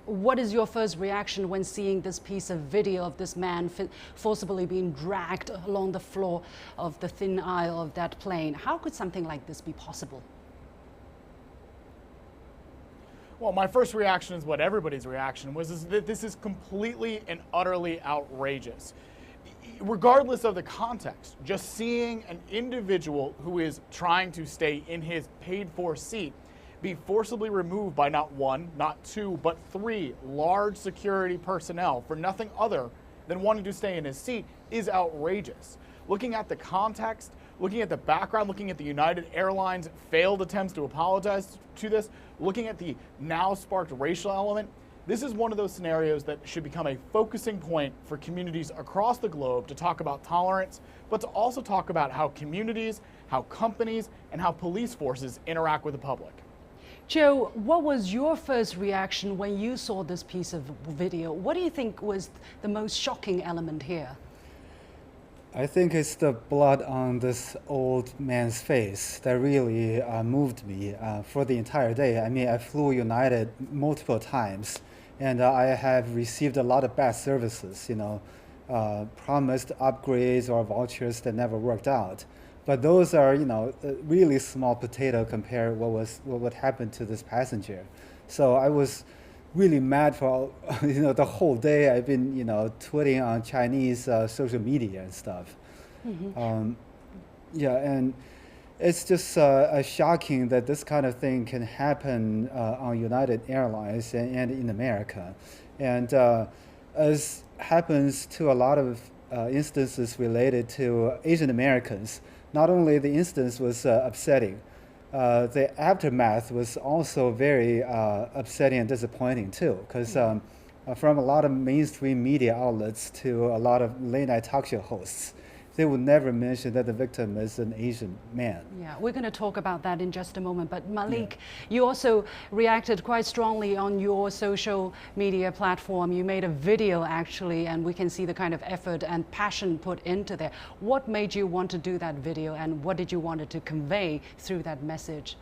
what is your first reaction when seeing this piece of video of this man forcibly being dragged along the floor of the thin aisle of that plane? How could something like this be possible? Well, my first reaction is what everybody's reaction was, is that this is completely and utterly outrageous. Regardless of the context, just seeing an individual who is trying to stay in his paid-for seat be forcibly removed by not one, not two, but three large security personnel for nothing other than wanting to stay in his seat is outrageous. Looking at the context, looking at the background, looking at the United Airlines failed attempts to apologize to this, looking at the now sparked racial element, this is one of those scenarios that should become a focusing point for communities across the globe to talk about tolerance, but to also talk about how communities, how companies, and how police forces interact with the public. Joe, what was your first reaction when you saw this piece of video? What do you think was the most shocking element here? I think it's the blood on this old man's face that really moved me for the entire day. I mean, I flew United multiple times, and I have received a lot of bad services, promised upgrades or vouchers that never worked out. But those are, really small potato compared what happened to this passenger. So I was really mad for, the whole day. I've been, tweeting on Chinese social media and stuff. Mm-hmm. And it's just shocking that this kind of thing can happen on United Airlines and in America. And as happens to a lot of instances related to Asian Americans, not only the instance was upsetting, the aftermath was also very upsetting and disappointing too, because from a lot of mainstream media outlets to a lot of late-night talk show hosts, they would never mention that the victim is an Asian man. Yeah, we're going to talk about that in just a moment. But Malik, you also reacted quite strongly on your social media platform. You made a video actually, and we can see the kind of effort and passion put into there. What made you want to do that video, and what did you want to convey through that message?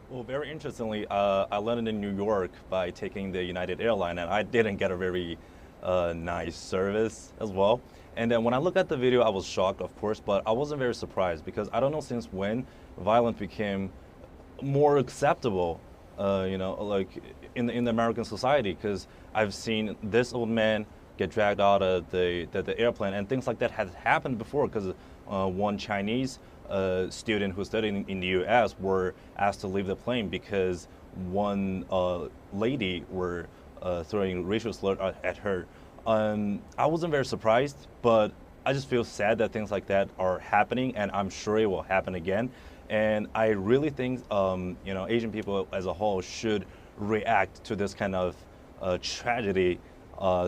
Well, very interestingly, I landed in New York by taking the United Airlines, and I didn't get a very nice service as well. And then when I look at the video, I was shocked, of course, but I wasn't very surprised because I don't know since when violence became more acceptable, like in the American society, because I've seen this old man get dragged out of the airplane, and things like that had happened before, because one Chinese student who studied in the U.S. were asked to leave the plane because one lady were throwing racial slurs at her. I wasn't very surprised, but I just feel sad that things like that are happening, and I'm sure it will happen again. And I really think, Asian people as a whole should react to this kind of tragedy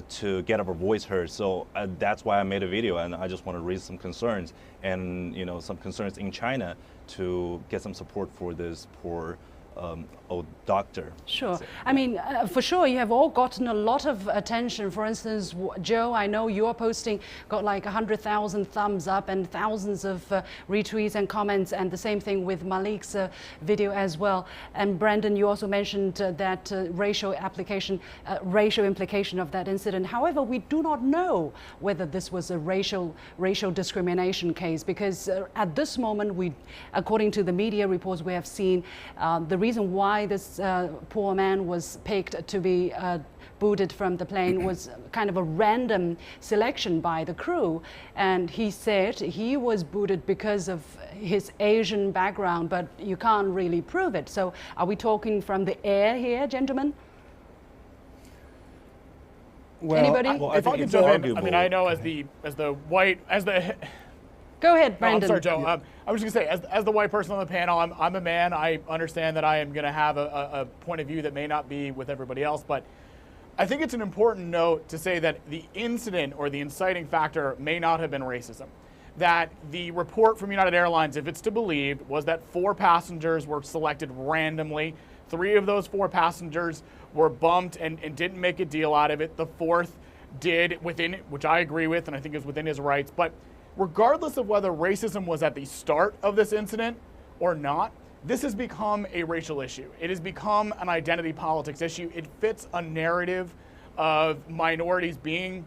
to get our voice heard. So that's why I made a video, and I just want to raise some concerns and some concerns in China to get some support for this poor old doctor. Sure. I mean, for sure, you have all gotten a lot of attention. For instance, Joe, I know your posting got like 100,000 thumbs up and thousands of retweets and comments, and the same thing with Malik's video as well. And Brandon, you also mentioned that racial implication of that incident. However, we do not know whether this was a racial discrimination case, because at this moment, according to the media reports we have seen, the reason why this poor man was picked to be booted from the plane was kind of a random selection by the crew. And he said he was booted because of his Asian background, but you can't really prove it. So are we talking from the air here, gentlemen? Well, anybody? If I can jump in, I mean, I know as the Go ahead, Brandon. No, I'm sorry, Joe. I was just going to say, as the white person on the panel, I'm a man. I understand that I am going to have a point of view that may not be with everybody else, but I think it's an important note to say that the incident or the inciting factor may not have been racism. That the report from United Airlines, if it's to be believed, was that 4 passengers were selected randomly. 3 of those 4 passengers were bumped and didn't make a deal out of it. The 4th did, which I agree with, and I think is within his rights. But regardless of whether racism was at the start of this incident or not, this has become a racial issue. It has become an identity politics issue. It fits a narrative of minorities being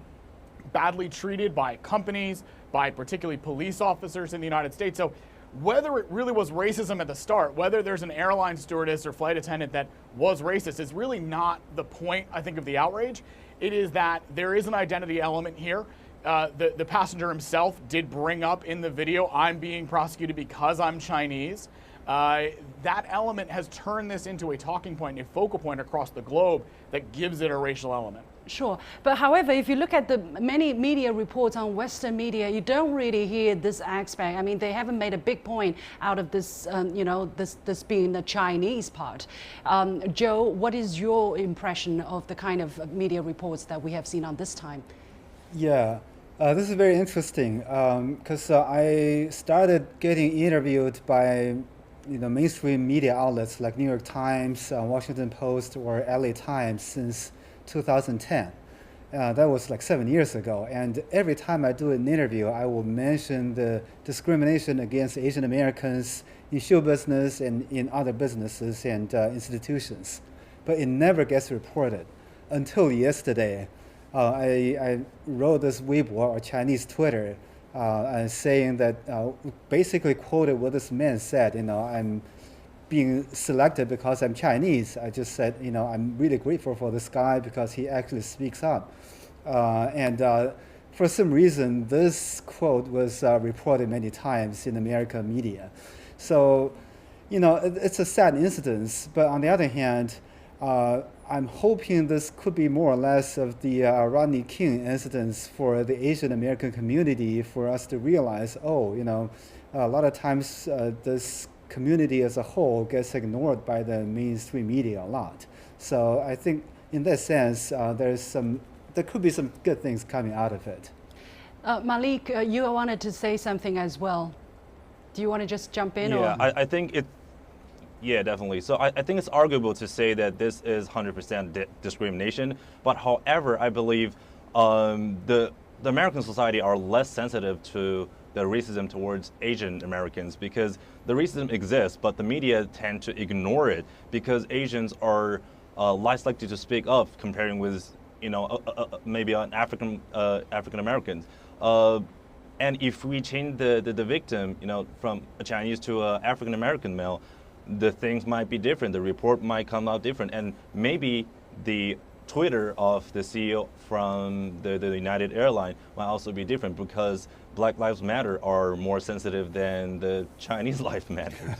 badly treated by companies, by particularly police officers in the United States. So whether it really was racism at the start, whether there's an airline stewardess or flight attendant that was racist, is really not the point, I think, of the outrage. It is that there is an identity element here. The passenger himself did bring up in the video, I'm being prosecuted because I'm Chinese. That element has turned this into a talking point, a focal point across the globe that gives it a racial element. Sure, but however, if you look at the many media reports on Western media, you don't really hear this aspect. I mean, they haven't made a big point out of this, this being the Chinese part. Joe, what is your impression of the kind of media reports that we have seen on this time? Yeah, this is very interesting because I started getting interviewed by mainstream media outlets like New York Times, Washington Post, or LA Times since 2010. That was like 7 years ago. And every time I do an interview, I will mention the discrimination against Asian Americans in show business and in other businesses and institutions. But it never gets reported until yesterday. I wrote this Weibo, or Chinese Twitter, saying that basically quoted what this man said, I'm being selected because I'm Chinese. I just said, I'm really grateful for this guy because he actually speaks up. And for some reason, this quote was reported many times in American media. So, it's a sad incident, but on the other hand, I'm hoping this could be more or less of the Rodney King incidents for the Asian American community, for us to realize, a lot of times this community as a whole gets ignored by the mainstream media a lot. So I think in that sense, there could be some good things coming out of it. Malik, you wanted to say something as well. Do you want to just jump in? Yeah, or? I think it. Yeah, definitely. So I think it's arguable to say that this is 100% discrimination. But however, I believe the American society are less sensitive to the racism towards Asian Americans because the racism exists, but the media tend to ignore it because Asians are less likely to speak up comparing with maybe an African Americans. And if we change the victim, from a Chinese to an African American male, the things might be different. The report might come out different, and maybe the Twitter of the CEO from the United Airlines might also be different because Black Lives Matter are more sensitive than the Chinese Lives Matter.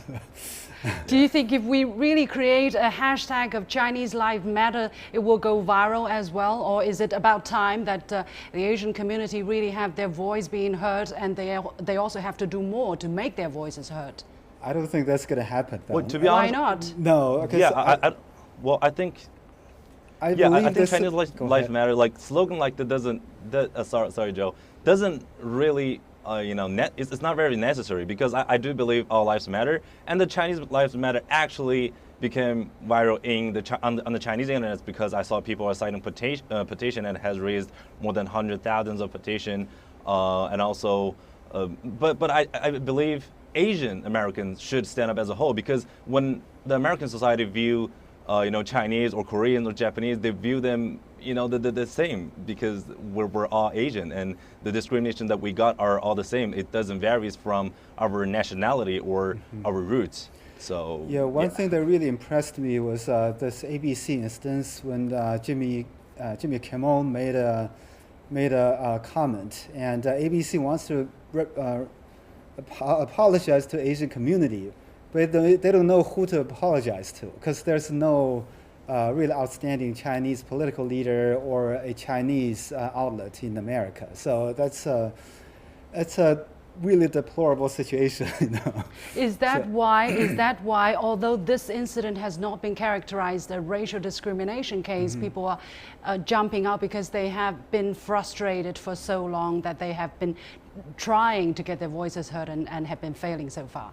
Do you think if we really create a hashtag of Chinese Lives Matter, it will go viral as well? Or is it about time that the Asian community really have their voice being heard and they also have to do more to make their voices heard? I don't think that's going to happen, though. Well, to be honest, why not? No, yeah, I think Chinese Lives Matter, like slogan like that doesn't. Sorry, Joe, doesn't really. It's not very necessary because I do believe all lives matter, and the Chinese Lives Matter actually became viral on the Chinese internet because I saw people are citing petition and has raised more than 100,000 of petition, and also, but I believe Asian Americans should stand up as a whole because when the American society view Chinese or Korean or Japanese, they view them the same because we're all Asian and the discrimination that we got are all the same. It doesn't vary from our nationality or our roots. So one thing that really impressed me was this ABC instance when Jimmy Kimmel made a comment, and ABC wants to apologize to Asian community, but they don't know who to apologize to because there's no really outstanding Chinese political leader or a Chinese outlet in America. So that's a really deplorable situation. Is that why, although this incident has not been characterized as a racial discrimination case, people are jumping out because they have been frustrated for so long that they have been trying to get their voices heard and have been failing so far?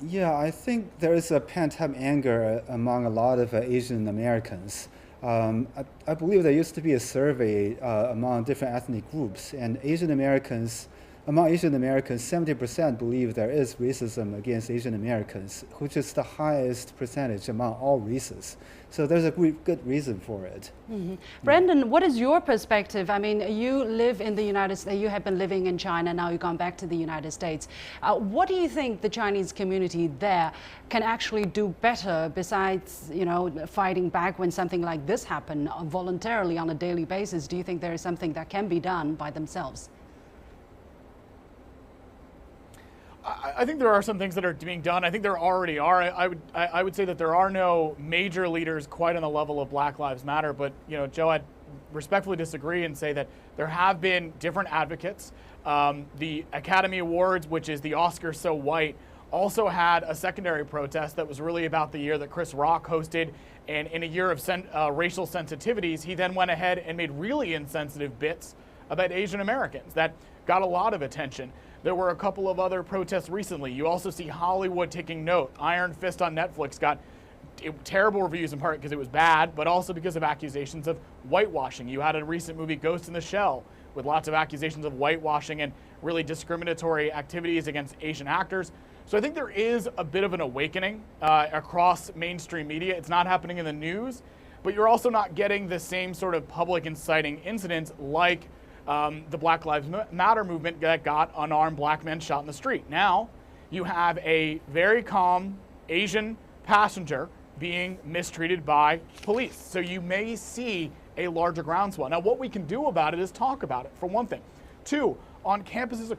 Yeah, I think there is a pent-up anger among a lot of Asian Americans. I believe there used to be a survey among different ethnic groups, and Asian Americans among Asian Americans, 70% believe there is racism against Asian Americans, which is the highest percentage among all races. So there's a good reason for it. Brendan, what is your perspective? I mean, you live in the United States, you have been living in China, now you've gone back to the United States. What do you think the Chinese community there can actually do better besides, you know, fighting back when something like this happens voluntarily on a daily basis? Do you think there is something that can be done by themselves? I think there are some things that are being done. I think there already are. I would say that there are no major leaders quite on the level of Black Lives Matter. But, you know, Joe, I'd respectfully disagree and say that there have been different advocates. The Academy Awards, which is the Oscar So White, also had a secondary protest that was really about the year that Chris Rock hosted. And in a year of racial sensitivities, he then went ahead and made really insensitive bits about Asian Americans that got a lot of attention. There were a couple of other protests recently. You also see Hollywood taking note. Iron Fist on Netflix got terrible reviews in part because it was bad, but also because of accusations of whitewashing. You had a recent movie, Ghost in the Shell, with lots of accusations of whitewashing and really discriminatory activities against Asian actors. So I think there is a bit of an awakening across mainstream media. It's not happening in the news, but you're also not getting the same sort of public inciting incidents like the Black Lives Matter movement that got unarmed black men shot in the street. Now you have a very calm Asian passenger being mistreated by police. So you may see a larger groundswell. Now what we can do about it is talk about it, for one thing. Two, on campuses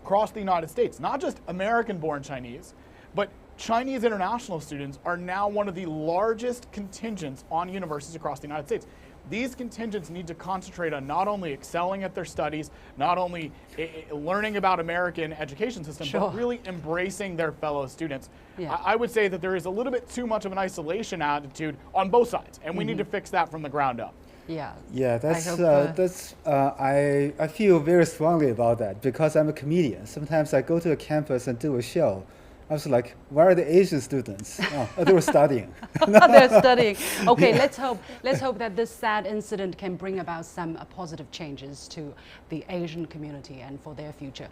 across the United States, not just American-born Chinese, but Chinese international students are now one of the largest contingents on universities across the United States. These contingents need to concentrate on not only excelling at their studies, not only learning about American education system, but really embracing their fellow students. Yeah. I would say that there is a little bit too much of an isolation attitude on both sides, and we need to fix that from the ground up. Yeah. Yeah, I feel very strongly about that because I'm a comedian. Sometimes I go to a campus and do a show. I was like, where are the Asian students? Oh, they were studying. They're studying. Okay, yeah. Let's hope that this sad incident can bring about some positive changes to the Asian community and for their future.